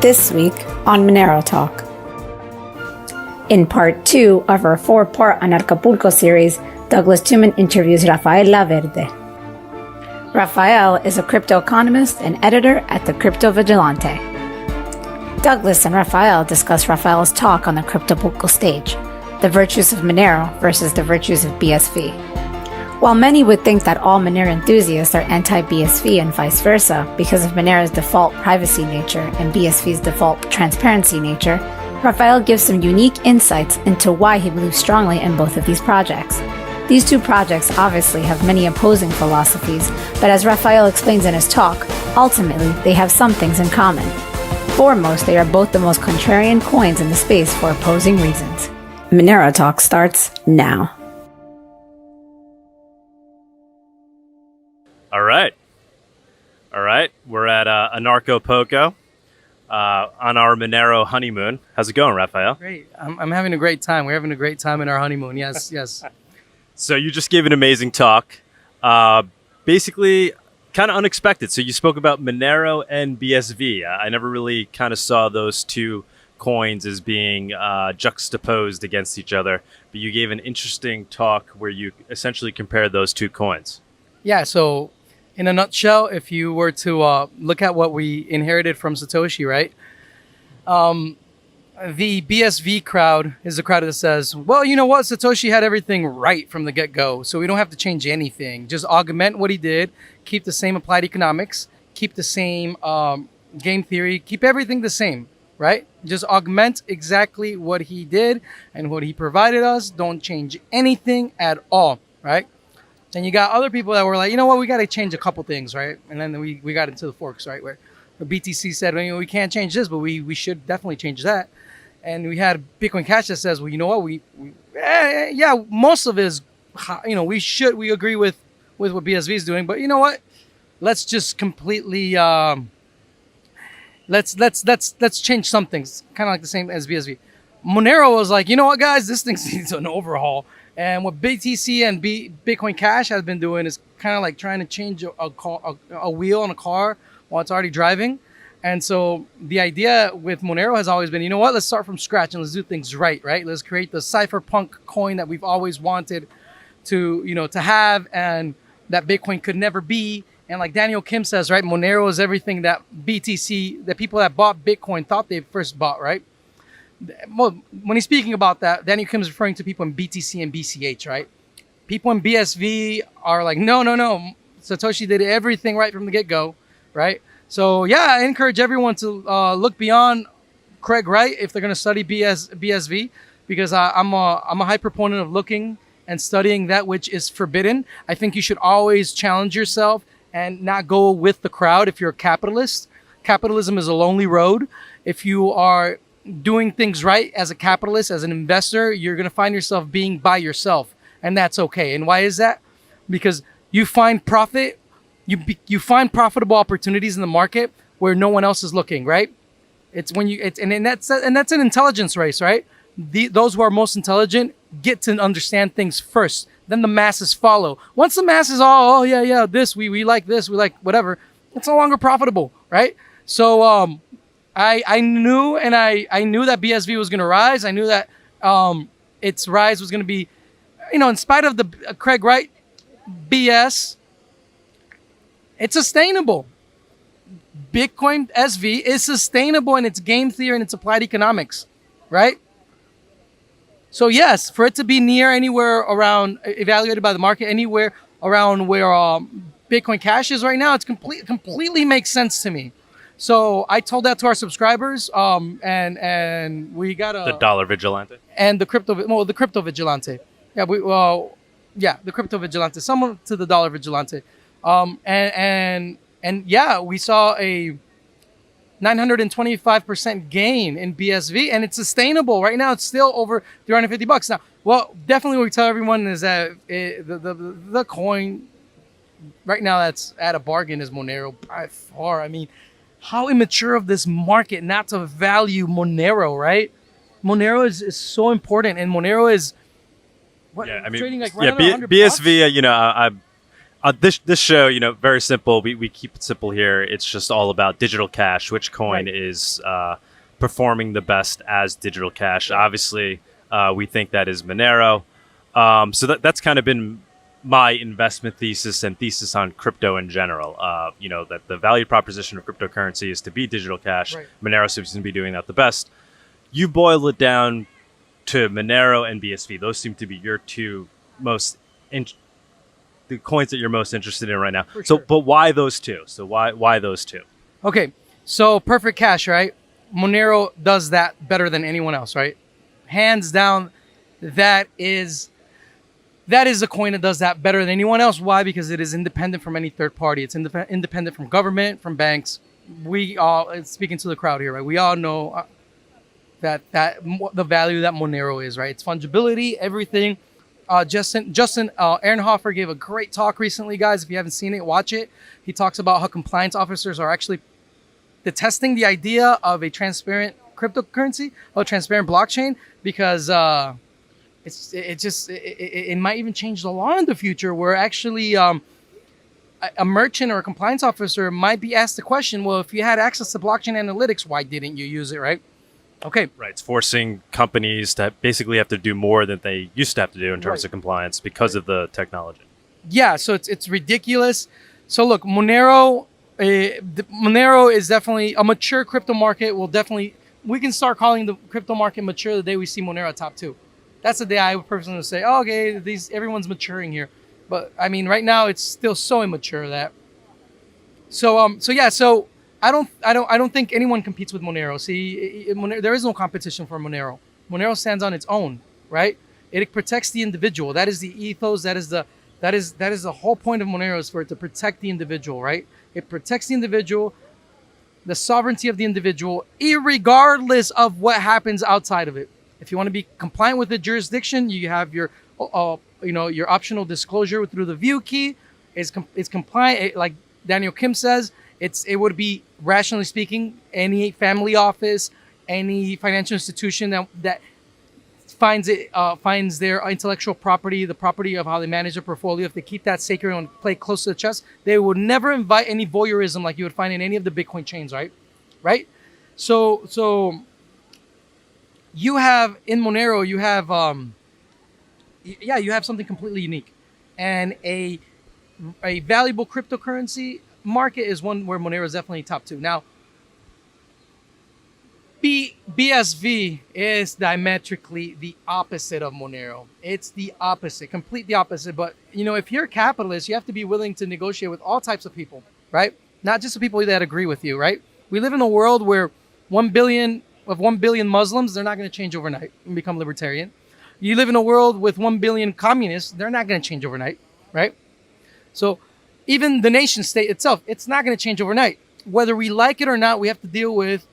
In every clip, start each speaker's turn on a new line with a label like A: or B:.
A: this week on Monero Talk. In part 2 of our 4-part Cryptopulco series, Douglas Tuman interviews Rafael LaVerde. Rafael is a crypto economist and editor at the Crypto Vigilante. Douglas and Rafael discuss Rafael's talk on the Cryptopulco stage, the virtues of Monero versus the virtues of BSV. While many would think that all Monero enthusiasts are anti-BSV and vice versa because of Monero's default privacy nature and BSV's default transparency nature, Rafael gives some unique insights into why he believes strongly in both of these projects. These two projects obviously have many opposing philosophies, but as Rafael explains in his talk, ultimately they have some things in common. Foremost, they are both the most contrarian coins in the space for opposing reasons. Monero Talk starts now.
B: All right. We're at Cryptopulco on our Monero honeymoon. How's it going, Rafael?
C: Great. I'm having a great time. We're having a great time in our honeymoon. Yes.
B: So you just gave an amazing talk. Basically, kind of unexpected. So you spoke about Monero and BSV. I never really kind of saw those two coins as being juxtaposed against each other. But you gave an interesting talk where you essentially compared those two coins.
C: Yeah, so in a nutshell, if you were to look at what we inherited from Satoshi, right? The BSV crowd is the crowd that says, well, you know what? Satoshi had everything right from the get-go, so we don't have to change anything. Just augment what he did, keep the same applied economics, keep the same game theory, keep everything the same, right? Just augment exactly what he did and what he provided us. Don't change anything at all, right? And you got other people that were like, you know what, we got to change a couple things, right? And then we got into the forks, right? Where the BTC said, well, you know, we can't change this, but we should definitely change that. And we had Bitcoin Cash that says, well, you know what, yeah, most of it is, you know, we agree with what BSV is doing, but you know what? Let's just completely, let's change some things, kind of like the same as BSV. Monero was like, you know what, guys, this thing needs an overhaul. And what BTC and Bitcoin Cash has been doing is kind of like trying to change a wheel on a car while it's already driving. And so the idea with Monero has always been, you know what, let's start from scratch and let's do things right? Let's create the cypherpunk coin that we've always wanted to have and that Bitcoin could never be. And like Daniel Kim says, right, Monero is everything that BTC, the people that bought Bitcoin thought they first bought, right? Well, when he's speaking about that, Daniel Kim is referring to people in BTC and BCH, right? People in BSV are like, no. Satoshi did everything right from the get-go, right? So yeah, I encourage everyone to look beyond Craig Wright if they're going to study BSV, because I'm a high proponent of looking and studying that which is forbidden. I think you should always challenge yourself and not go with the crowd if you're a capitalist. Capitalism is a lonely road. If you are doing things right as a capitalist, as an investor, you're going to find yourself being by yourself, and that's okay. And why is that? Because you find profit, you find profitable opportunities in the market where no one else is looking, right? It's when that's an intelligence race, right? Those who are most intelligent get to understand things first, then the masses follow. Once the masses this we like this, we like whatever, it's no longer profitable, right? So I knew that BSV was going to rise. I knew that its rise was going to be, in spite of the Craig Wright BS, it's sustainable. Bitcoin SV is sustainable in its game theory and its applied economics, right? So yes, for it to be near anywhere around, evaluated by the market, anywhere around where Bitcoin Cash is right now, it's completely makes sense to me. So I told that to our subscribers, and we got
B: the Dollar Vigilante
C: and the Crypto Vigilante. The Crypto Vigilante, someone to the Dollar Vigilante, and we saw a 925% gain in BSV, and it's sustainable right now. It's still over $350 now. Well, definitely what we tell everyone is that the coin right now that's at a bargain is Monero by far. I mean, how immature of this market not to value Monero, right? Monero is so important, and Monero is trading like right around $100.
B: BSV. I'm this show, very simple. We keep it simple here. It's just all about digital cash. Which coin is performing the best as digital cash? Obviously, we think that is Monero. So that's kind of been my investment thesis and thesis on crypto in general. That the value proposition of cryptocurrency is to be digital cash.
C: Right.
B: Monero seems to be doing that the best. You boil it down to Monero and BSV. Those seem to be your two most the coins that you're most interested in right now.
C: Sure.
B: But why those two? So why those two?
C: Okay, so perfect cash, right? Monero does that better than anyone else, right? Hands down, that is a coin that does that better than anyone else. Why? Because it is independent from any third party. It's independent from government, from banks. We all, speaking to the crowd here, right? We all know that the value that Monero is, right? It's fungibility, everything. Justin Ehrenhofer gave a great talk recently, guys. If you haven't seen it, watch it. He talks about how compliance officers are actually detesting the idea of a transparent cryptocurrency, a transparent blockchain, because it might even change the law in the future, where actually a merchant or a compliance officer might be asked the question, well, if you had access to blockchain analytics, why didn't you use it, right? Okay.
B: Right. It's forcing companies to basically have to do more than they used to have to do in terms of compliance because of the technology.
C: Yeah. So it's ridiculous. So look, Monero is definitely a mature crypto market. We can start calling the crypto market mature the day we see Monero top 2. That's the day I would personally say, oh, okay, everyone's maturing here. But I mean, right now it's still so immature that. So I don't think anyone competes with Monero. See, there is no competition for Monero. Monero stands on its own, right? It protects the individual. That is the ethos. That is the whole point of Monero, is for it to protect the individual, right? It protects the individual, the sovereignty of the individual, irregardless of what happens outside of it. If you want to be compliant with the jurisdiction, you have your optional disclosure through the view key. It's compliant, like Daniel Kim says. It would be, rationally speaking, any family office, any financial institution that finds their intellectual property, the property of how they manage their portfolio, if they keep that sacred and play close to the chest, they would never invite any voyeurism like you would find in any of the Bitcoin chains, right? Right? So you have in Monero, you have something completely unique, and a valuable cryptocurrency market is one where Monero is definitely top 2. Now, BSV is diametrically the opposite of Monero. It's the opposite, completely opposite. But if you're a capitalist, you have to be willing to negotiate with all types of people, right? Not just the people that agree with you, right? We live in a world where 1 billion Muslims, they're not going to change overnight and become libertarian. You live in a world with 1 billion communists, they're not going to change overnight, right? So even the nation state itself, it's not going to change overnight. Whether we like it or not, we have to deal with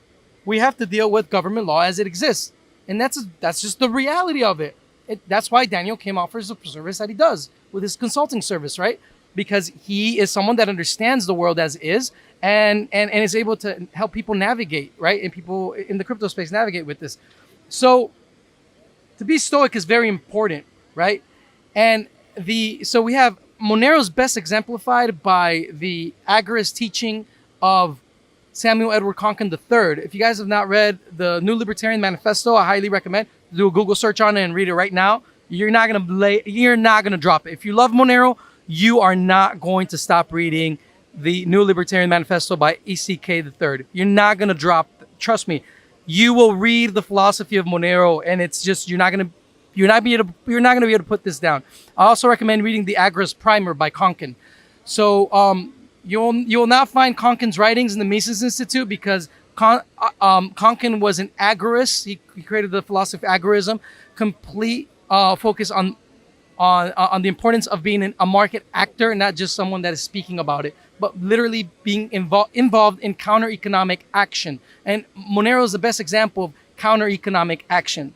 C: government law as it exists. And that's just the reality of it. That's why Daniel Kim offers the service that he does with his consulting service, right? Because he is someone that understands the world as is and is able to help people navigate, right? And people in the crypto space navigate with this. So to be stoic is very important, right? And so we have Monero's best exemplified by the agorist teaching of Samuel Edward Konkin III. If you guys have not read the New Libertarian Manifesto, I highly recommend do a Google search on it and read it right now. You're not gonna drop it. If you love Monero, you are not going to stop reading the New Libertarian Manifesto by ECK III. You're not gonna drop. Trust me, you will read the philosophy of Monero, and it's just you're not gonna be able to put this down. I also recommend reading the Agorist Primer by Konkin. So you will not find Konkin's writings in the Mises Institute, because Konkin was an agorist. He created the philosophy of agorism, complete focus on the importance of being a market actor, and not just someone that is speaking about it, but literally being involved in counter-economic action. And Monero is the best example of counter-economic action.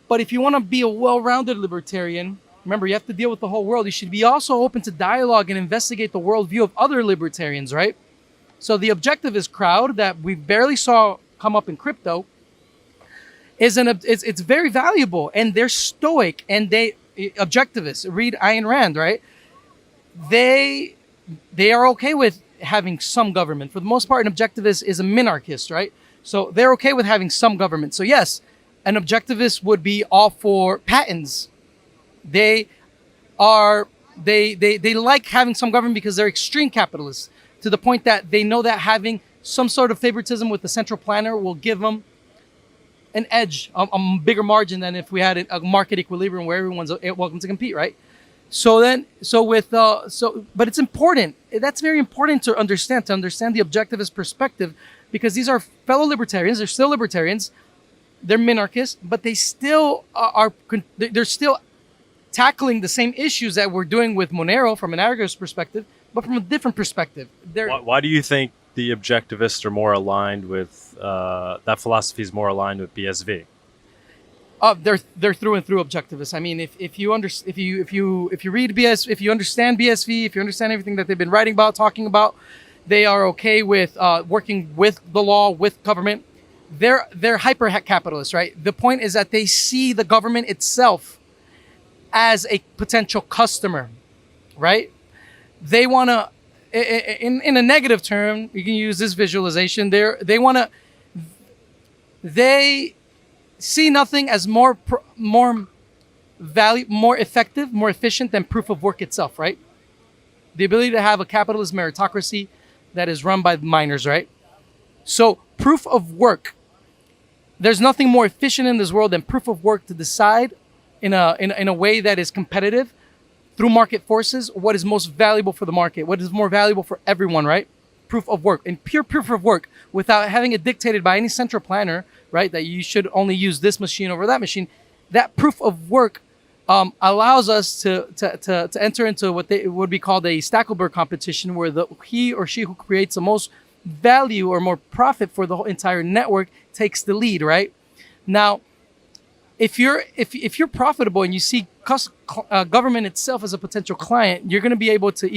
C: But if you want to be a well-rounded libertarian, remember, you have to deal with the whole world. You should be also open to dialogue and investigate the worldview of other libertarians, right? So the objectivist crowd that we barely saw come up in crypto it's very valuable, and they're stoic, and they objectivists. Read Ayn Rand, right? they are okay with having some government. For the most part, an objectivist is a minarchist, right? So they're okay with having some government. So yes, an objectivist would be all for patents. They like having some government because they're extreme capitalists, to the point that they know that having some sort of favoritism with the central planner will give them an edge, a bigger margin than if we had a market equilibrium where everyone's welcome to compete, right? But it's important. That's very important to understand the objectivist perspective, because these are fellow libertarians. They're still libertarians. They're minarchists, but they still they're still tackling the same issues that we're doing with Monero from an anarchist perspective, but from a different perspective.
B: Why do you think the objectivists are more aligned with that philosophy is more aligned with BSV?
C: They're through and through objectivists. I mean, if you read BS, if you understand BSV, if you understand everything that they've been writing about, talking about, they are okay with working with the law, with government. They're hyper capitalists, right? The point is that they see the government itself as a potential customer, right? They want to, in a negative term, you can use this visualization. They see nothing as more effective, more efficient than proof of work itself, right? The ability to have a capitalist meritocracy that is run by miners, right? So proof of work, there's nothing more efficient in this world than proof of work to decide in a way that is competitive through market forces what is most valuable for the market, what is more valuable for everyone, right? Proof of work, and pure proof of work, without having it dictated by any central planner, right? That you should only use this machine over that machine. That proof of work allows us to enter into what would be called a Stackelberg competition, where he or she who creates the most value or more profit for the whole entire network takes the lead, right? Now, if you're profitable and you see government itself as a potential client, you're going to be able to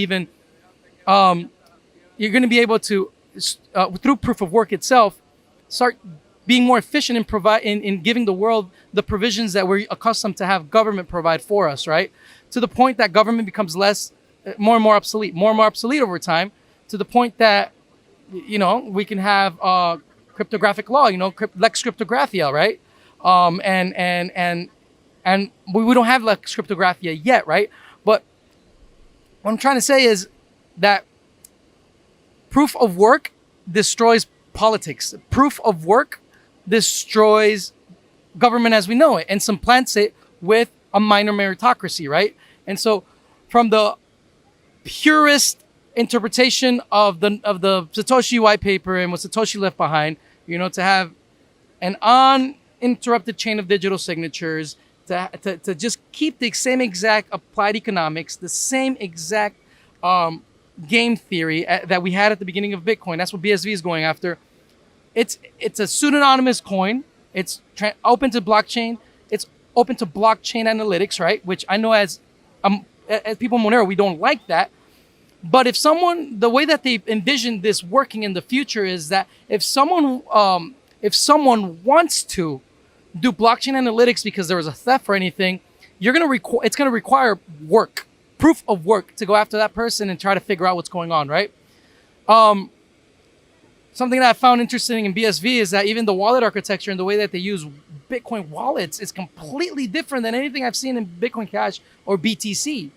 C: through proof of work itself, start being more efficient in giving the world the provisions that we're accustomed to have government provide for us, right? To the point that government becomes more and more obsolete over time, to the point that, we can have cryptographic law, Lex Cryptographia, right? And we don't have Lex Cryptographia yet, right? But what I'm trying to say is that proof of work destroys politics. Proof of work destroys government as we know it and supplants it with a minor meritocracy, right? And so from the purest interpretation of the Satoshi white paper and what Satoshi left behind, to have an uninterrupted chain of digital signatures, to just keep the same exact applied economics, the same exact game theory that we had at the beginning of Bitcoin. That's what BSV is going after. It's a pseudonymous coin. It's open to blockchain. It's open to blockchain analytics, right? Which I know as people in Monero, we don't like that. But the way that they envision this working in the future is that if someone wants to do blockchain analytics because there was a theft or anything, it's going to require work, proof of work, to go after that person and try to figure out what's going on, right? Something that I found interesting in BSV is that even the wallet architecture and the way that they use Bitcoin wallets is completely different than anything I've seen in Bitcoin Cash or BTC.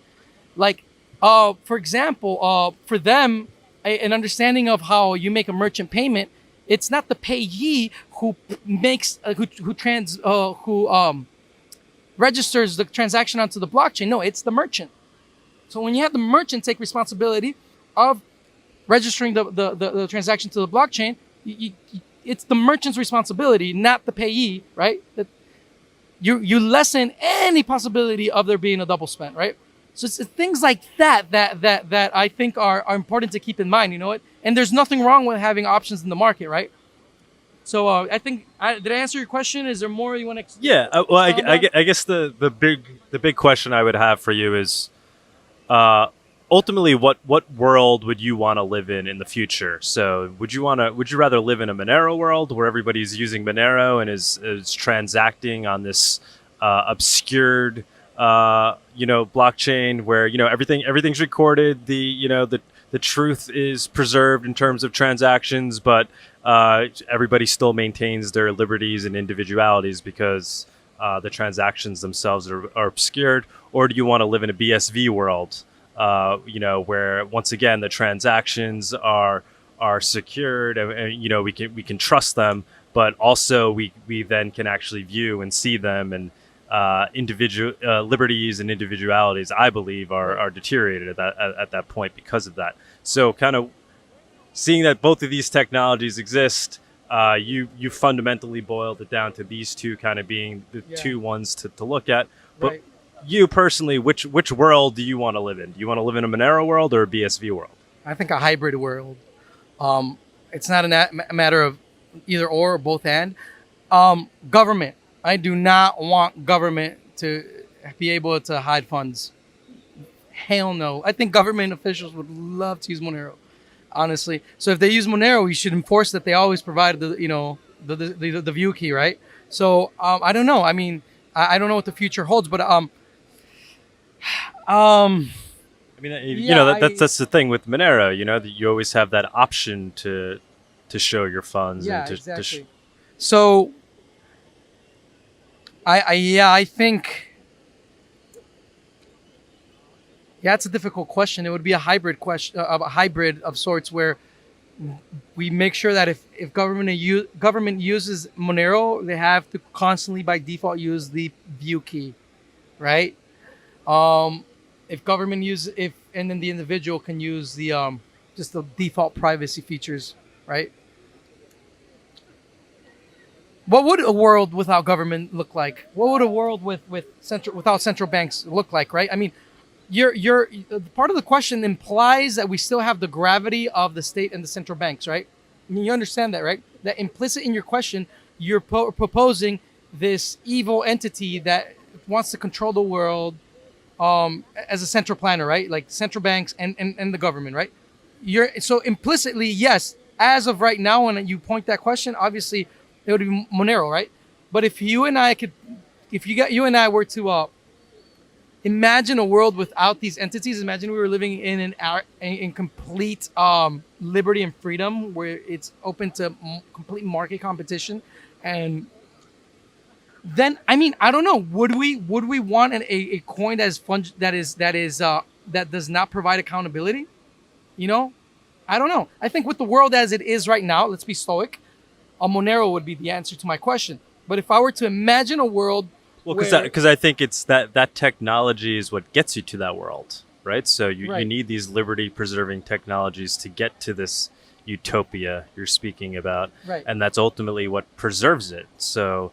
C: Like, for example, for them, an understanding of how you make a merchant payment, it's not the payee who registers the transaction onto the blockchain. No, it's the merchant. So when you have the merchant take responsibility of registering the transaction to the blockchain, it's the merchant's responsibility, not the payee, right? That you lessen any possibility of there being a double spend, right? So it's things like that I think are important to keep in mind, And there's nothing wrong with having options in the market, right? So I think, did I answer your question? Is there more you want to?
B: Yeah. Well, I guess the big question I would have for you is, ultimately, what world would you want to live in the future? So would you rather live in a Monero world where everybody's using Monero and is transacting on this obscured blockchain where everything's recorded. The truth is preserved in terms of transactions, but everybody still maintains their liberties and individualities because the transactions themselves are obscured? Or do you want to live in a BSV world, where once again the transactions are secured, and we can trust them, but also we then can actually view and see them, and individual liberties and individualities, I believe, are deteriorated at that point because of that. So kind of seeing that both of these technologies exist, you fundamentally boiled it down to these two kind of being the two ones to look at. But
C: Right.
B: you personally, which world do you want to live in? Do you want to live in a Monero world or a BSV world?
C: I think a hybrid world. It's not a matter of either or both and. Government. I do not want government to be able to hide funds. Hell no. I think government officials would love to use Monero, honestly. So if they use Monero, we should enforce that they always provide the view key, right? So I don't know. I mean, I don't know what the future holds, but
B: that's the thing with Monero. That you always have that option to show your funds.
C: yeah,
B: and to
C: exactly. So I think. Yeah, it's a difficult question. It would be a hybrid question, a hybrid of sorts, where we make sure that if government uses Monero, they have to constantly by default use the view key, right? If government and then the individual can use the just the default privacy features, right? What would a world without government look like? What would a world without central banks look like, right? I mean, you're part of the question implies that we still have the gravity of the state and the central banks, right? I mean, you understand that, right? That implicit in your question, you're proposing this evil entity that wants to control the world as a central planner, right? Like central banks and the government, right? So implicitly, yes, as of right now, when you point that question, obviously it would be Monero, right? But if you and I were to imagine a world without these entities. Imagine we were living in complete liberty and freedom, where it's open to complete market competition. And then, I mean, I don't know. Would we want a coin that does not provide accountability? I don't know. I think with the world as it is right now, let's be stoic. A Monero would be the answer to my question. But if I were to imagine a world.
B: Well, because I think it's that technology is what gets you to that world, right? So you need these liberty-preserving technologies to get to this utopia you're speaking about,
C: right?
B: And that's ultimately what preserves it. So,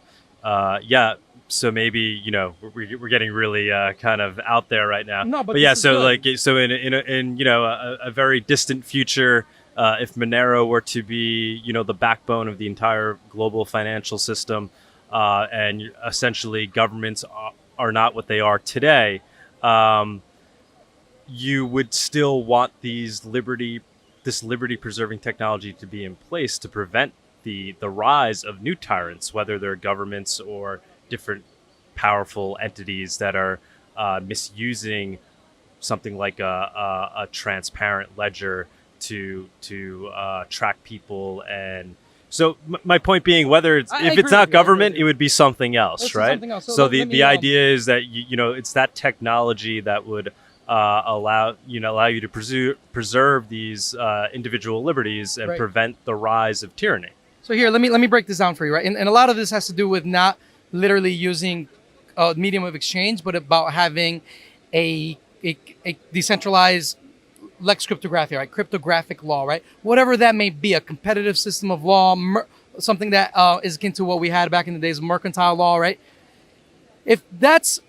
B: so maybe we're getting really kind of out there right now.
C: No, but
B: yeah,
C: so good.
B: In a very distant future, if Monero were to be the backbone of the entire global financial system. And essentially governments are not what they are today, you would still want this liberty-preserving technology to be in place to prevent the rise of new tyrants, whether they're governments or different powerful entities that are misusing something like a transparent ledger to track people. And so my point being, if it's not government, it would be something else, right?
C: Something else.
B: So the idea is that it's that technology that would allow you to preserve these individual liberties and prevent the rise of tyranny.
C: So here, let me break this down for you, right? And a lot of this has to do with not literally using a medium of exchange, but about having a decentralized lex cryptography, right? Cryptographic law, right? Whatever that may be, a competitive system of law, something that is akin to what we had back in the days of mercantile law, right? If that's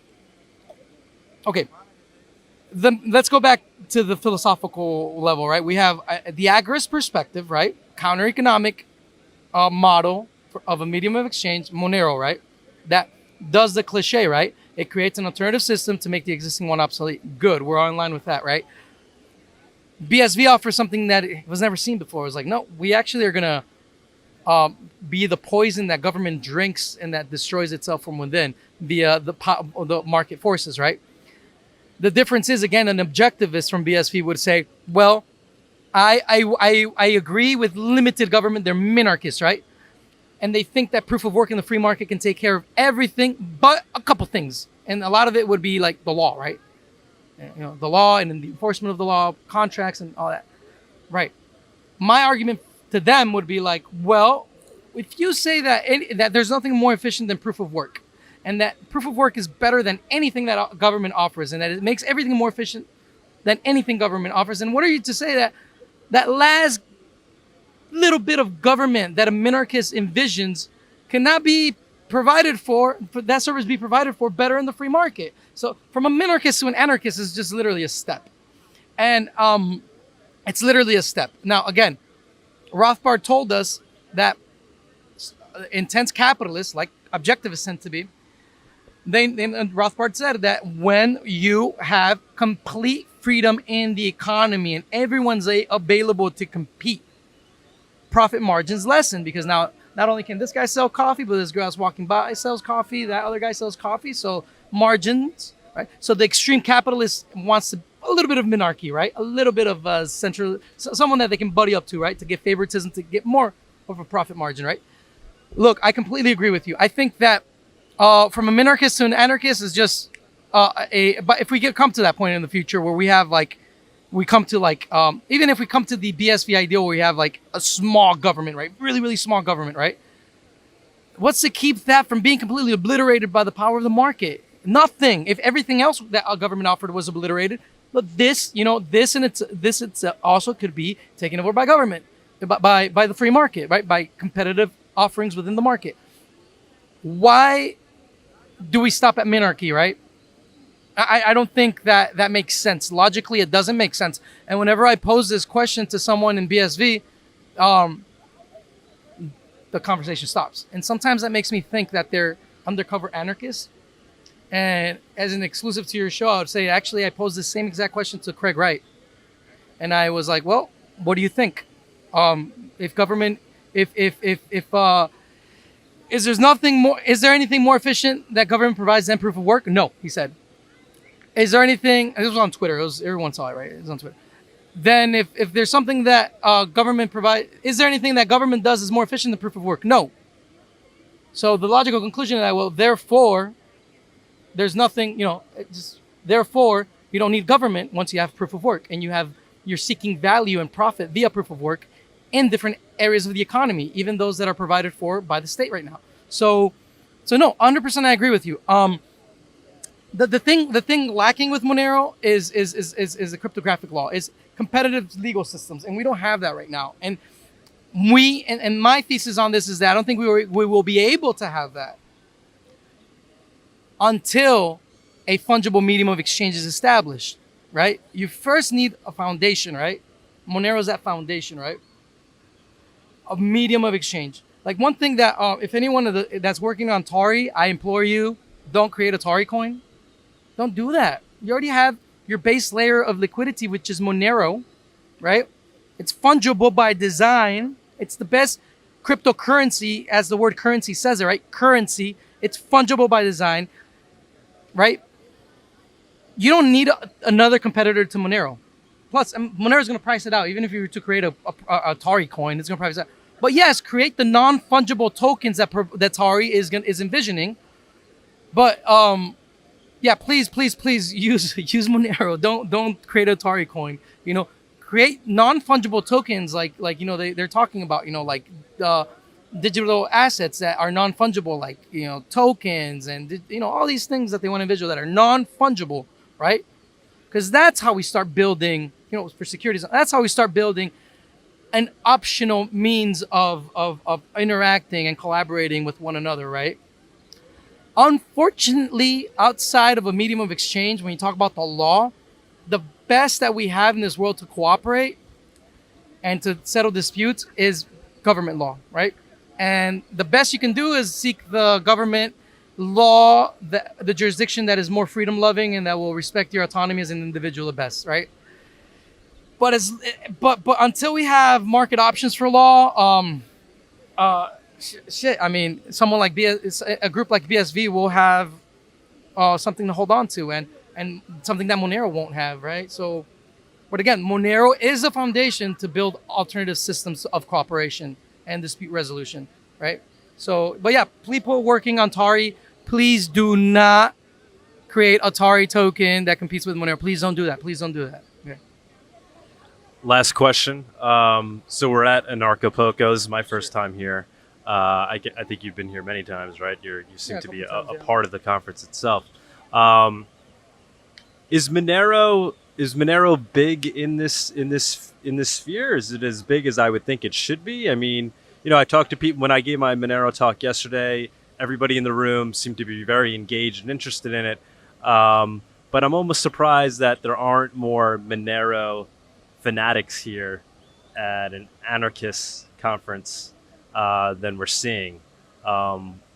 C: okay, then let's go back to the philosophical level, right? We have the agorist perspective, right? Counter-economic model of a medium of exchange, Monero, right? That does the cliche, right? It creates an alternative system to make the existing one obsolete. Good, we're all in line with that, right? BSV offers something that was never seen before. It was like, no, we actually are going to be the poison that government drinks and that destroys itself from within. via the market forces, right? The difference is, again, an objectivist from BSV would say, well, I agree with limited government. They're minarchists, right? And they think that proof of work in the free market can take care of everything but a couple things. And a lot of it would be like the law, right? The law and then the enforcement of the law, contracts and all that. Right. My argument to them would be like, well, if you say that there's nothing more efficient than proof of work, and that proof of work is better than anything that government offers, and that it makes everything more efficient than anything government offers, and what are you to say that last little bit of government that a minarchist envisions cannot be provided for that service be provided for better in the free market? So from a minarchist to an anarchist is just literally a step. And it's literally a step. Now, again, Rothbard told us that intense capitalists, like objectivists tend to be, Rothbard said that when you have complete freedom in the economy and everyone's available to compete, profit margins lessen, because now not only can this guy sell coffee, but this girl walking by sells coffee, that other guy sells coffee, so margins, right? So the extreme capitalist wants a little bit of minarchy, right? A little bit of someone that they can buddy up to, right? To get favoritism, to get more of a profit margin, right? Look, I completely agree with you. I think that from a minarchist to an anarchist is just but if we come to that point in the future where we have even if we come to the BSV ideal where we have like a small government, right? Really, really small government, right? What's to keep that from being completely obliterated by the power of the market? Nothing. If everything else that a government offered was obliterated, but this also could be taken over by government, by the free market, right? By competitive offerings within the market. Why do we stop at minarchy, right? I don't think that makes sense. Logically, it doesn't make sense. And whenever I pose this question to someone in BSV, the conversation stops. And sometimes that makes me think that they're undercover anarchists. And as an exclusive to your show, I would say, actually, I posed the same exact question to Craig Wright. And I was like, well, what do you think? Is there anything more efficient that government provides than proof of work? No, he said. Is there anything, this was on Twitter, everyone saw it, right? It was on Twitter. Then if there's something that government provides, is there anything that government does is more efficient than proof of work? No. So the logical conclusion of that, well, therefore, there's nothing, therefore, you don't need government once you have proof of work, and you're seeking value and profit via proof of work in different areas of the economy, even those that are provided for by the state right now. So no, 100% I agree with you. The thing lacking with Monero is the cryptographic law, is competitive legal systems, and we don't have that right now. And and my thesis on this is that I don't think we will be able to have that until a fungible medium of exchange is established, right? You first need a foundation, right? Monero is that foundation, right? A medium of exchange. Like one thing that, if anyone that's working on Tari, I implore you, don't create a Tari coin. Don't do that. You already have your base layer of liquidity, which is Monero, right? It's fungible by design. It's the best cryptocurrency, as the word currency says it, right? Currency. It's fungible by design, right? You don't need another competitor to Monero. Plus, Monero is going to price it out. Even if you were to create a Tari coin, it's going to price it out. But yes, create the non-fungible tokens that Tari is envisioning. But yeah, please use Monero. Don't create a Tari coin. Create non-fungible tokens like they're talking about. Like digital assets that are non-fungible, like tokens and all these things that they want to envision that are non-fungible, right? Because that's how we start building. For securities, that's how we start building an optional means of interacting and collaborating with one another, right? Unfortunately, outside of a medium of exchange, when you talk about the law, the best that we have in this world to cooperate and to settle disputes is government law, right? And the best you can do is seek the government law, the jurisdiction that is more freedom-loving and that will respect your autonomy as an individual the best, right? But until we have market options for law, I mean, someone like a group like BSV will have something to hold on to, and something that Monero won't have, right? So, but again, Monero is a foundation to build alternative systems of cooperation and dispute resolution, right? So, but yeah, people working on Tari, please do not create a Tari token that competes with Monero. Please don't do that. Please don't do that. Okay.
B: Last question. So we're at Anarchapulco. This is my first time here. I think you've been here many times, right? You seem to be a part of the conference itself. Is Monero big in this sphere? Is it as big as I would think it should be? I mean, I talked to people when I gave my Monero talk yesterday. Everybody in the room seemed to be very engaged and interested in it. But I'm almost surprised that there aren't more Monero fanatics here at an anarchist conference than we're seeing.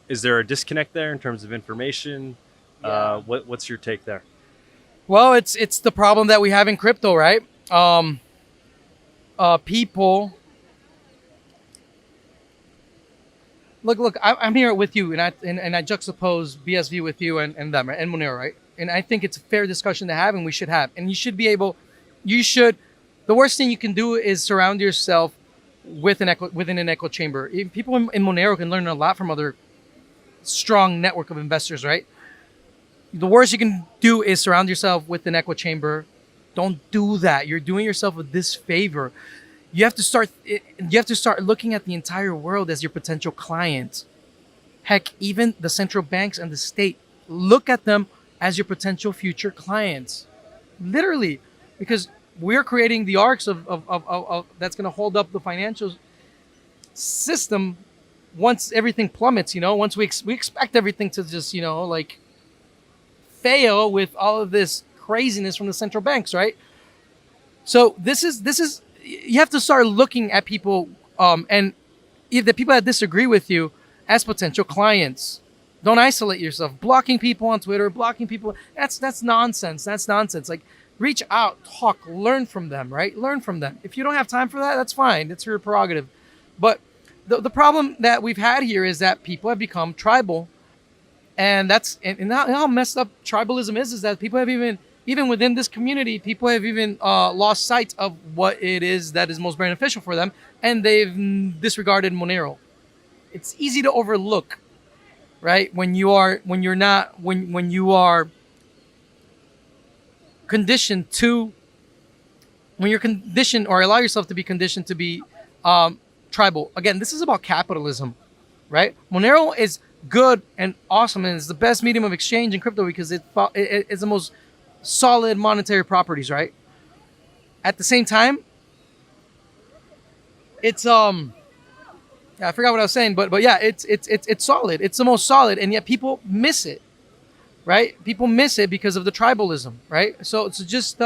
B: Is there a disconnect there in terms of information?
C: Yeah.
B: What's your take there?
C: Well, it's the problem that we have in crypto, right? People. Look. I'm here with you, and I juxtapose BSV with you and them, right? And Monero, right? And I think it's a fair discussion to have, and we should have. And you should be able. The worst thing you can do is surround yourself within an echo chamber. People in Monero can learn a lot from other strong network of investors, right? The worst you can do is surround yourself with an echo chamber. Don't do that. You're doing yourself a disfavor. You have to start looking at the entire world as your potential client. Heck, even the central banks and the state, look at them as your potential future clients. Literally, because we're creating the arcs of that's going to hold up the financial system once everything plummets. Once we expect everything to just fail with all of this craziness from the central banks, right? So this is you have to start looking at people and if the people that disagree with you as potential clients. Don't isolate yourself. Blocking people on Twitter, blocking people, that's nonsense. That's nonsense. Like, reach out, talk, learn from them, right? Learn from them. If you don't have time for that, that's fine. It's your prerogative. But the problem that we've had here is that people have become tribal. And how messed up tribalism is that people have even within this community, people have even lost sight of what it is that is most beneficial for them, and they've disregarded Monero. It's easy to overlook, right? When you are conditioned when you're conditioned or allow yourself to be conditioned to be tribal. Again, this is about capitalism, right? Monero is good and awesome, and it's the best medium of exchange in crypto because it's the most solid monetary properties, right? At the same time, it's I forgot what I was saying, but yeah, it's solid. It's the most solid, and yet people miss it, right? People miss it because of the tribalism, right? So it's just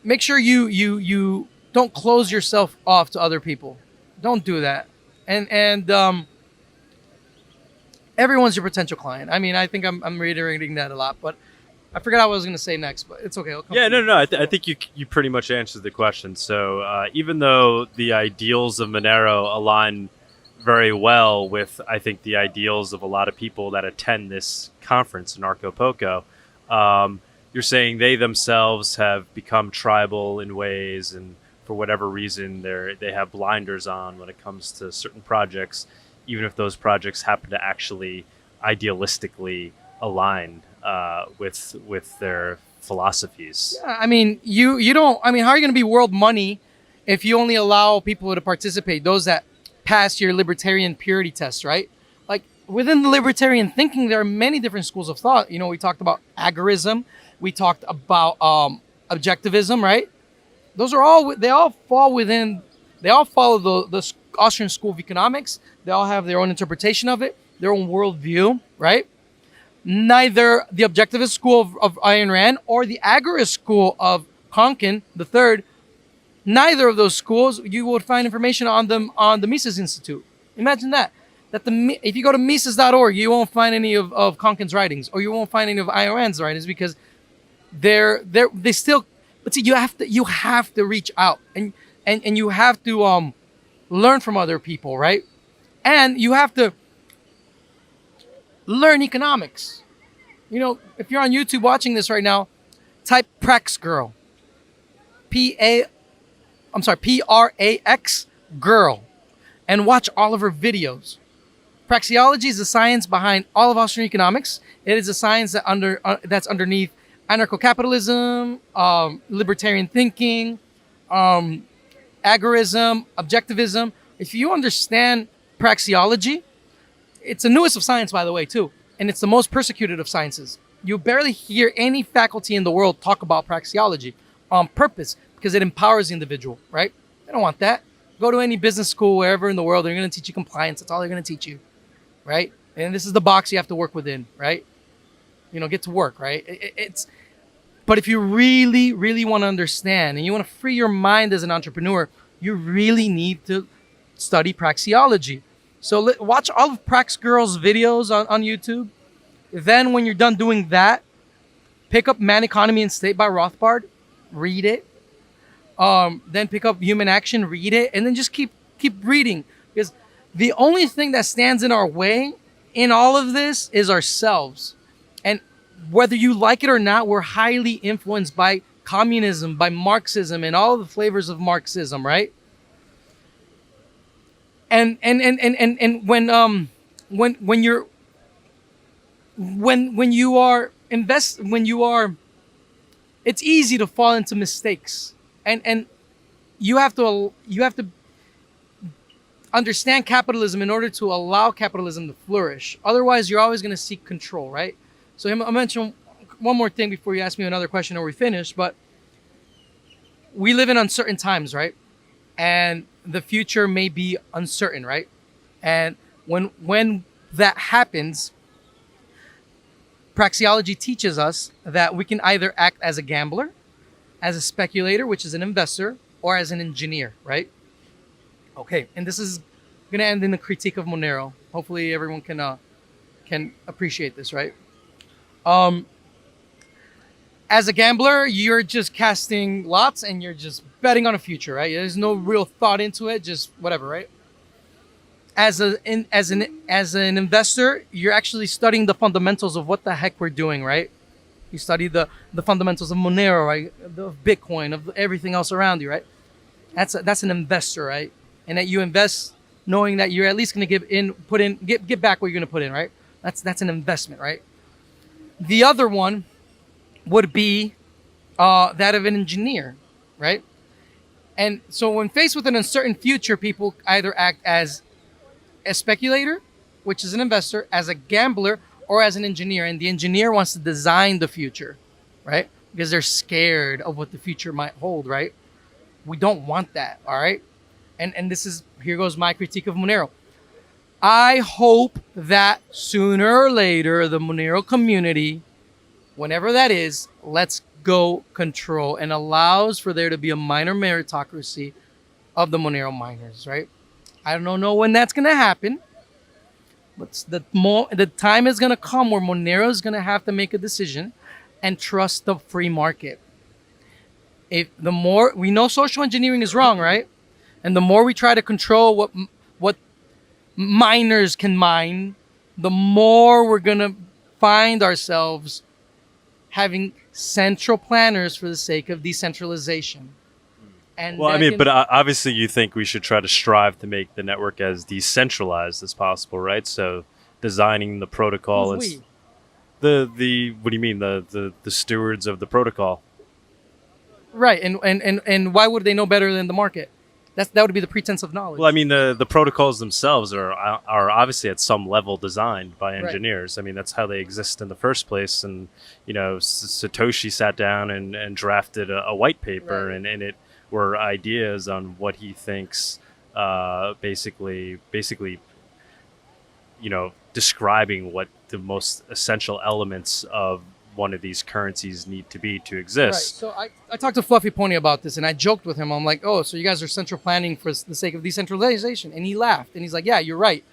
C: make sure you don't close yourself off to other people. Don't do that. And everyone's your potential client. I mean, I think I'm reiterating that a lot, but I forgot what I was going to say next, but it's okay.
B: No. I think you pretty much answered the question. So even though the ideals of Monero align very well with, I think, the ideals of a lot of people that attend this conference in Anarchapulco, you're saying they themselves have become tribal in ways, and for whatever reason, they have blinders on when it comes to certain projects, even if those projects happen to actually idealistically align with their philosophies.
C: Yeah, I mean, you don't. I mean, how are you going to be world money if you only allow people to participate, those that pass your libertarian purity test, right? Like, within the libertarian thinking, there are many different schools of thought. We talked about agorism, we talked about objectivism, right? They all follow the Austrian School of Economics. They all have their own interpretation of it, their own worldview, right? Neither the objectivist school of Ayn Rand or the agorist school of Konkin the Third, neither of those schools you would find information on them on the Mises Institute. Imagine that. If you go to Mises.org, you won't find any of Konkin's writings, or you won't find any of Ayn Rand's writings, because they still. But see, you have to reach out and you have to learn from other people, right? And you have to learn economics. You know, if you're on YouTube watching this right now, type Prax Girl. Prax Girl. And watch all of her videos. Praxeology is the science behind all of Austrian economics. It is a science that's underneath anarcho-capitalism, libertarian thinking, agorism, objectivism. If you understand praxeology, it's the newest of science, by the way, too. And it's the most persecuted of sciences. You barely hear any faculty in the world talk about praxeology on purpose because it empowers the individual, right? They don't want that. Go to any business school wherever in the world, they're going to teach you compliance. That's all they're going to teach you, right? And this is the box you have to work within, right? You know, get to work, right? But if you really, really want to understand and you want to free your mind as an entrepreneur, you really need to study praxeology. So watch all of Prax Girl's videos on YouTube. Then when you're done doing that, pick up Man, Economy, and State by Rothbard. Read it. Then pick up Human Action, read it, and then just keep reading. Because the only thing that stands in our way in all of this is ourselves. And whether you like it or not, we're highly influenced by communism, by Marxism, and all the flavors of Marxism, right? And when you are it's easy to fall into mistakes. And you have to understand capitalism in order to allow capitalism to flourish. Otherwise, you're always going to seek control, right? So I'll mention one more thing before you ask me another question or we finish. But we live in uncertain times, right? And the future may be uncertain, right? And when that happens, praxeology teaches us that we can either act as a gambler, as a speculator, which is an investor, or as an engineer, right? Okay, and this is going to end in the critique of Monero. Hopefully everyone can appreciate this, right? As a gambler, you're just casting lots and you're just betting on a future, right? There's no real thought into it, just whatever, right? As an investor, you're actually studying the fundamentals of what the heck we're doing, right? You study the fundamentals of Monero, right? Of Bitcoin, of everything else around you, right? That's an investor, right? And that you invest knowing that you're at least going to get back what you're going to put in, right? That's an investment, right? The other one would be that of an engineer, right? And so when faced with an uncertain future, people either act as a speculator, which is an investor, as a gambler, or as an engineer. And the engineer wants to design the future, right? Because they're scared of what the future might hold, right? We don't want that, all right? And here goes my critique of Monero. I hope that sooner or later, the Monero community, whenever that is, lets go control and allows for there to be a miner meritocracy of the Monero miners, right? I don't know when that's going to happen, but the time is going to come where Monero is going to have to make a decision and trust the free market. If the more we know social engineering is wrong, right? And the more we try to control what miners can mine, the more we're going to find ourselves having central planners for the sake of decentralization. And
B: well, I mean, but obviously you think we should try to strive to make the network as decentralized as possible, right? So designing the protocol is the what do you mean, the stewards of the protocol?
C: Right, and why would they know better than the market? That would be the pretense of knowledge.
B: Well, I mean, the protocols themselves are obviously at some level designed by engineers. Right. I mean, that's how they exist in the first place. And, you know, Satoshi sat down and drafted a white paper, right. and it were ideas on what he thinks, basically, you know, describing what the most essential elements of one of these currencies need to be to exist.
C: Right. So I talked to Fluffy Pony about this, and I joked with him. I'm like, oh, so you guys are central planning for the sake of decentralization? And he laughed, and he's like, yeah, you're right.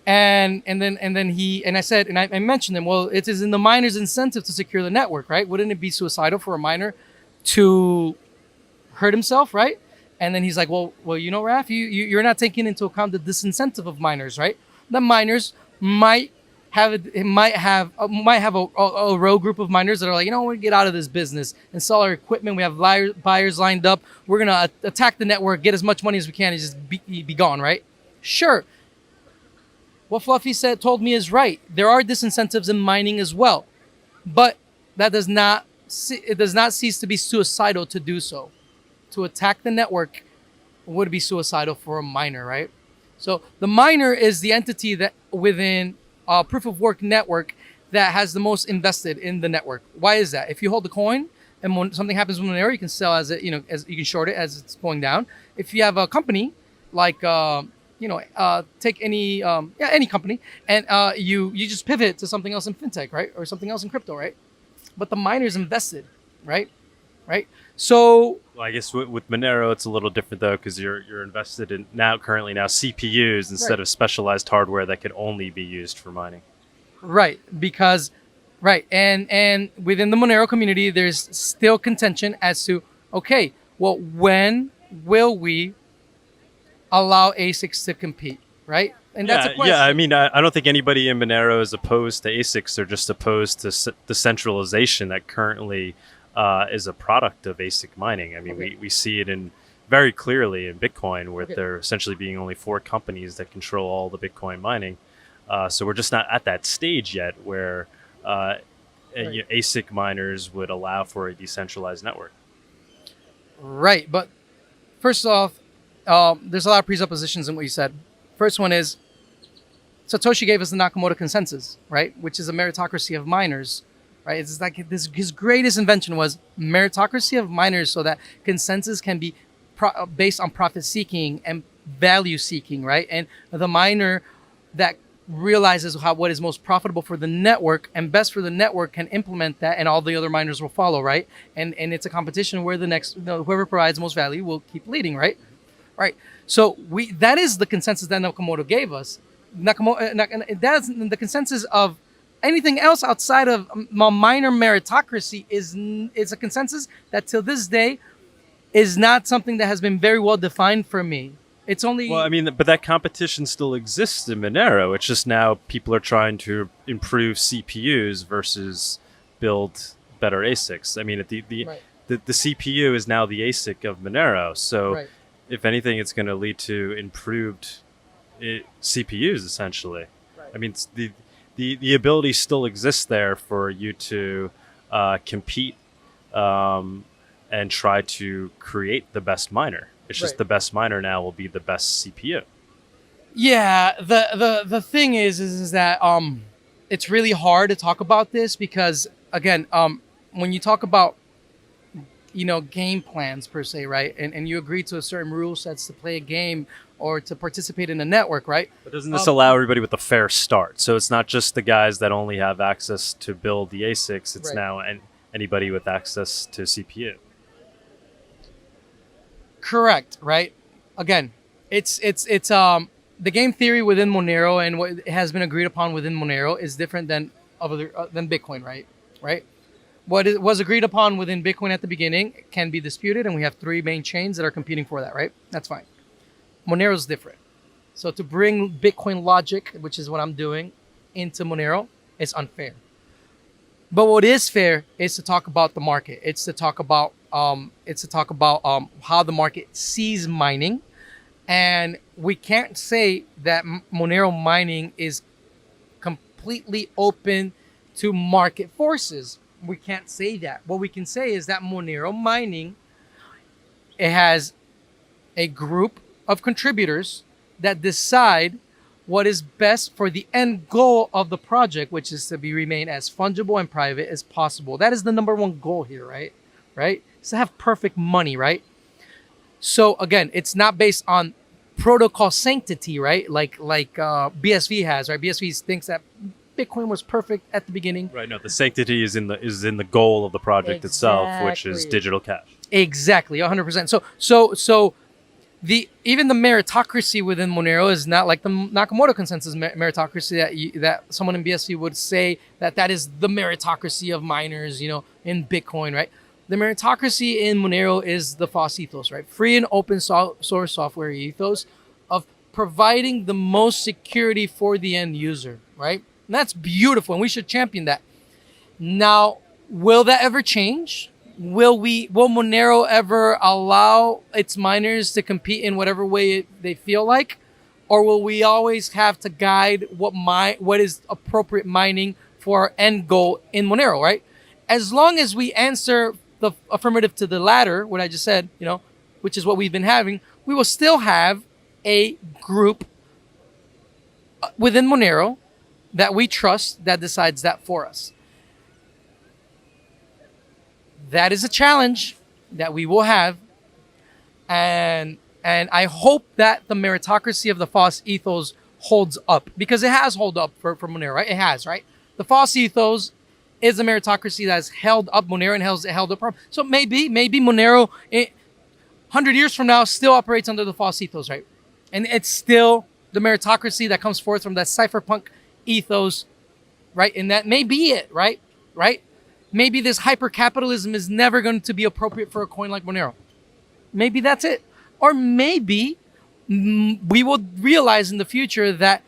C: And then I said, and I mentioned him, well, it is in the miner's incentive to secure the network, right? Wouldn't it be suicidal for a miner to hurt himself, right? And then he's like, well, you know, Raph, you're not taking into account the disincentive of miners, right? The miners might it might have a rogue group of miners that are like, we get out of this business and sell our equipment. We have buyers lined up. We're gonna attack the network, get as much money as we can, and just be gone, right? Sure. What Fluffy told me is right. There are disincentives in mining as well, but that does not cease to be suicidal to do so. To attack the network would be suicidal for a miner, right? So the miner is the entity that within a proof of work network that has the most invested in the network. Why is that? If you hold the coin and when something happens with Monero, you can sell as it, as you can short it as it's going down. If you have a company like, take any company and you just pivot to something else in fintech, right? Or something else in crypto, right? But the miner is invested, right? So,
B: well, I guess with Monero, it's a little different though, because you're invested in currently CPUs instead of specialized hardware that could only be used for mining.
C: Right, and within the Monero community, there's still contention as to, okay, well, when will we allow ASICs to compete, right? And that's a question.
B: Yeah, I mean, I don't think anybody in Monero is opposed to ASICs. They're just opposed to the centralization that currently is a product of ASIC mining. I mean, we see it very clearly in Bitcoin, where there essentially being only 4 companies that control all the Bitcoin mining. So we're just not at that stage yet where ASIC miners would allow for a decentralized network.
C: Right, but first off, there's a lot of presuppositions in what you said. First one is Satoshi gave us the Nakamoto consensus, right? Which is a meritocracy of miners, right? It's like his greatest invention was meritocracy of miners, so that consensus can be based on profit seeking and value seeking, right? And the miner that realizes what is most profitable for the network and best for the network can implement that, and all the other miners will follow, right? And it's a competition where the next, whoever provides the most value will keep leading, right? Right. So that is the consensus that Nakamoto gave us. That's the consensus of anything else outside of minor meritocracy is a consensus that till this day is not something that has been very well defined for me. It's only...
B: Well, I mean, but that competition still exists in Monero. It's just now people are trying to improve CPUs versus build better ASICs. I mean, the CPU is now the ASIC of Monero. So if anything, it's going to lead to improved CPUs, essentially. Right. I mean, the ability still exists there for you to compete and try to create the best miner. It's just the best miner now will be the best CPU.
C: Yeah, the thing is that it's really hard to talk about this because, again, when you talk about game plans per se, right, and you agree to a certain rule sets to play a game or to participate in a network, right?
B: But doesn't this allow everybody with a fair start? So it's not just the guys that only have access to build the ASICs. It's now anybody with access to CPU.
C: Correct, right? Again, it's the game theory within Monero and what has been agreed upon within Monero is different than Bitcoin, right? What was agreed upon within Bitcoin at the beginning can be disputed, and we have 3 main chains that are competing for that, right? That's fine. Monero is different. So to bring Bitcoin logic, which is what I'm doing, into Monero is unfair. But what is fair is to talk about the market. It's to talk about how the market sees mining, and we can't say that Monero mining is completely open to market forces. We can't say that. What we can say is that Monero mining, it has a group of contributors that decide what is best for the end goal of the project, which is to remain as fungible and private as possible. That is the number one goal here, right? It's to have perfect money, right? So again, it's not based on protocol sanctity, right? Like BSV has, right? BSV thinks that Bitcoin was perfect at the beginning. Right.
B: No, the sanctity is in the goal of the project itself, which is digital cash.
C: Exactly, 100%. So even the meritocracy within Monero is not like the Nakamoto consensus meritocracy that someone in BSV would say that is the meritocracy of miners, in Bitcoin, right? The meritocracy in Monero is the FOSS ethos, right? Free and open source software ethos of providing the most security for the end user, right? And that's beautiful, and we should champion that. Now, will that ever change? Will Monero ever allow its miners to compete in whatever way they feel like? Or will we always have to guide what is appropriate mining for our end goal in Monero, right? As long as we answer the affirmative to the latter, what I just said, which is what we've been having, we will still have a group within Monero that we trust that decides that for us. That is a challenge that we will have. And I hope that the meritocracy of the false ethos holds up, because it has held up for Monero, right? It has, right? The false ethos is a meritocracy that has held up Monero and held up. So maybe Monero, 100 years from now, still operates under the false ethos, right? And it's still the meritocracy that comes forth from that cypherpunk ethos, right? And that may be it, right? Maybe this hyper-capitalism is never going to be appropriate for a coin like Monero. Maybe that's it. Or maybe we will realize in the future that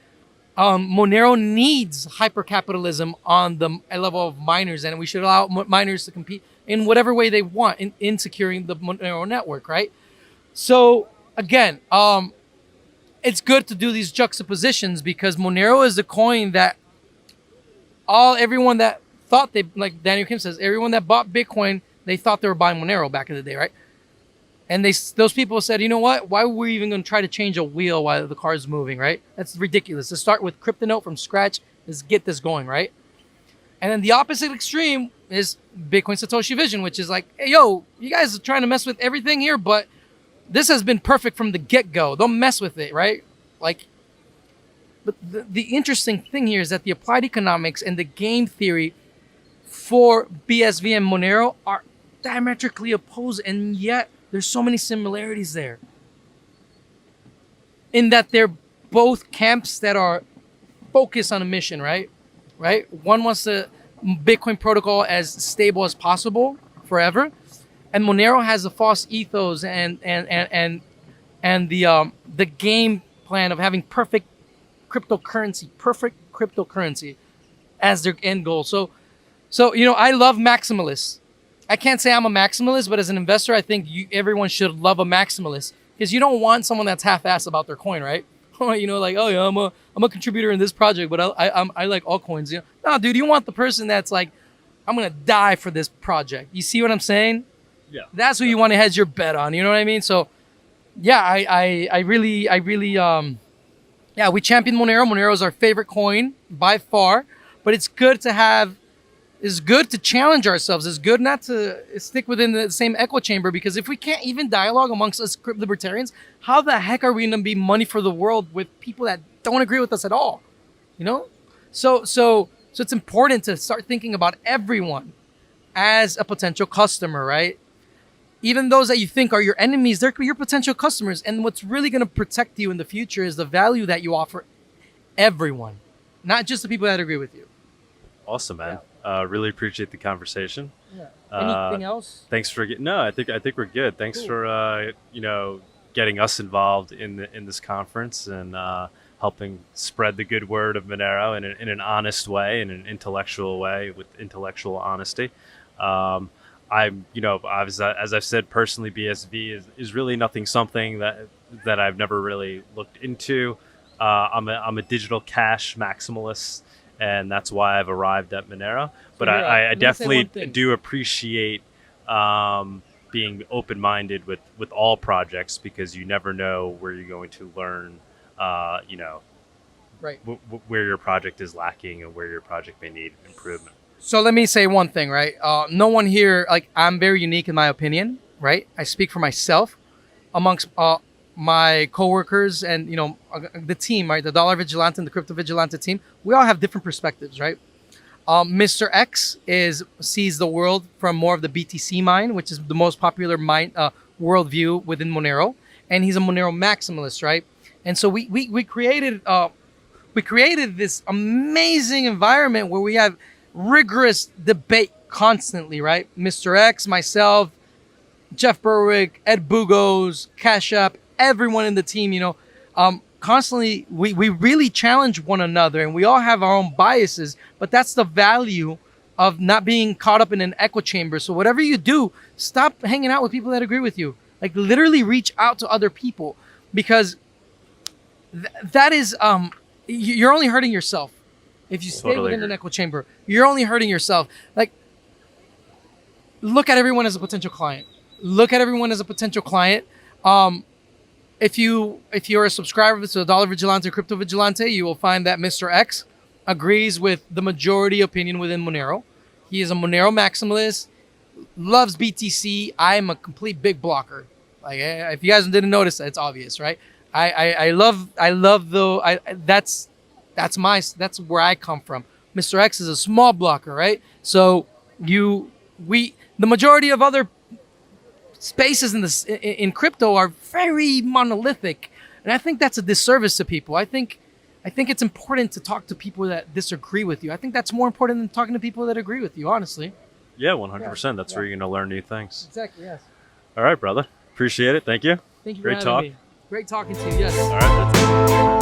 C: Monero needs hyper-capitalism on the level of miners, and we should allow miners to compete in whatever way they want in securing the Monero network, right? So, again, it's good to do these juxtapositions, because Monero is the coin that everyone that thought like Daniel Kim says, everyone that bought Bitcoin, they thought they were buying Monero back in the day, right? And those people said, you know what? Why were we even going to try to change a wheel while the car is moving, right? That's ridiculous. Let's start with CryptoNote from scratch. Let's get this going, right? And then the opposite extreme is Bitcoin Satoshi Vision, which is like, hey, yo, you guys are trying to mess with everything here, but this has been perfect from the get-go. Don't mess with it, right? But the interesting thing here is that the applied economics and the game theory for BSV and Monero are diametrically opposed, and yet there's so many similarities there. In that they're both camps that are focused on a mission, right? One wants the Bitcoin protocol as stable as possible forever, and Monero has the false ethos and the game plan of having perfect cryptocurrency as their end goal. So I love maximalists. I can't say I'm a maximalist, but as an investor, I think everyone should love a maximalist, because you don't want someone that's half-assed about their coin, right? Like, oh yeah, I'm a contributor in this project, but I like altcoins. No, dude, you want the person that's like, I'm gonna die for this project. You see what I'm saying?
B: Yeah.
C: That's who you want to hedge your bet on. You know what I mean? So, yeah, I really, we champion Monero. Monero is our favorite coin by far, but it's good to challenge ourselves. It's good not to stick within the same echo chamber, because if we can't even dialogue amongst us libertarians, how the heck are we going to be money for the world with people that don't agree with us at all? So it's important to start thinking about everyone as a potential customer, right? Even those that you think are your enemies, they're your potential customers. And what's really going to protect you in the future is the value that you offer everyone, not just the people that agree with you.
B: Awesome, man. Really appreciate the conversation.
C: Yeah. Anything else?
B: Thanks for I think we're good. Thanks for getting us involved in this conference and helping spread the good word of Monero in an honest way, in an intellectual way, with intellectual honesty. I'm, as I've said personally, BSV is really something that I've never really looked into. I'm a digital cash maximalist, and that's why I've arrived at Monero. But I definitely do appreciate being open-minded with all projects, because you never know where you're going to learn,
C: right,
B: where your project is lacking and where your project may need improvement.
C: So let me say one thing, right? No one here, I'm very unique in my opinion, right? I speak for myself amongst my coworkers and, the team, right? The Dollar Vigilante and the Crypto Vigilante team. We all have different perspectives, right? Mr. X sees the world from more of the BTC mine, which is the most popular mine worldview within Monero, and he's a Monero maximalist, right? And so we created this amazing environment where we have rigorous debate constantly, right? Mr. X, myself, Jeff Berwick, Ed Bugos, Cash App, everyone in the team, constantly, we really challenge one another, and we all have our own biases, but that's the value of not being caught up in an echo chamber. So whatever you do, stop hanging out with people that agree with you. Like, literally reach out to other people, because that is, you're only hurting yourself. If you stay
B: Totally
C: within
B: agree.
C: an echo chamber, you're only hurting yourself. Like, look at everyone as a potential client. Look at everyone as a potential client. If you're a subscriber to the Dollar Vigilante or Crypto Vigilante, you will find that Mr. X agrees with the majority opinion within Monero. He is a Monero maximalist, loves BTC. I am a complete big blocker. Like, if you guys didn't notice, it's obvious, right? That's where I come from. Mr. X is a small blocker, right? So the majority of other spaces in crypto are very monolithic, and I think that's a disservice to people. I think it's important to talk to people that disagree with you. I think that's more important than talking to people that agree with you, honestly.
B: Yeah, 100%. That's where you're going to learn new things.
C: Exactly, yes.
B: All right, brother. Appreciate it. Thank you.
C: Thank you
B: Great
C: for
B: talk.
C: having me. Great talking to you, yes.
B: All right, that's it.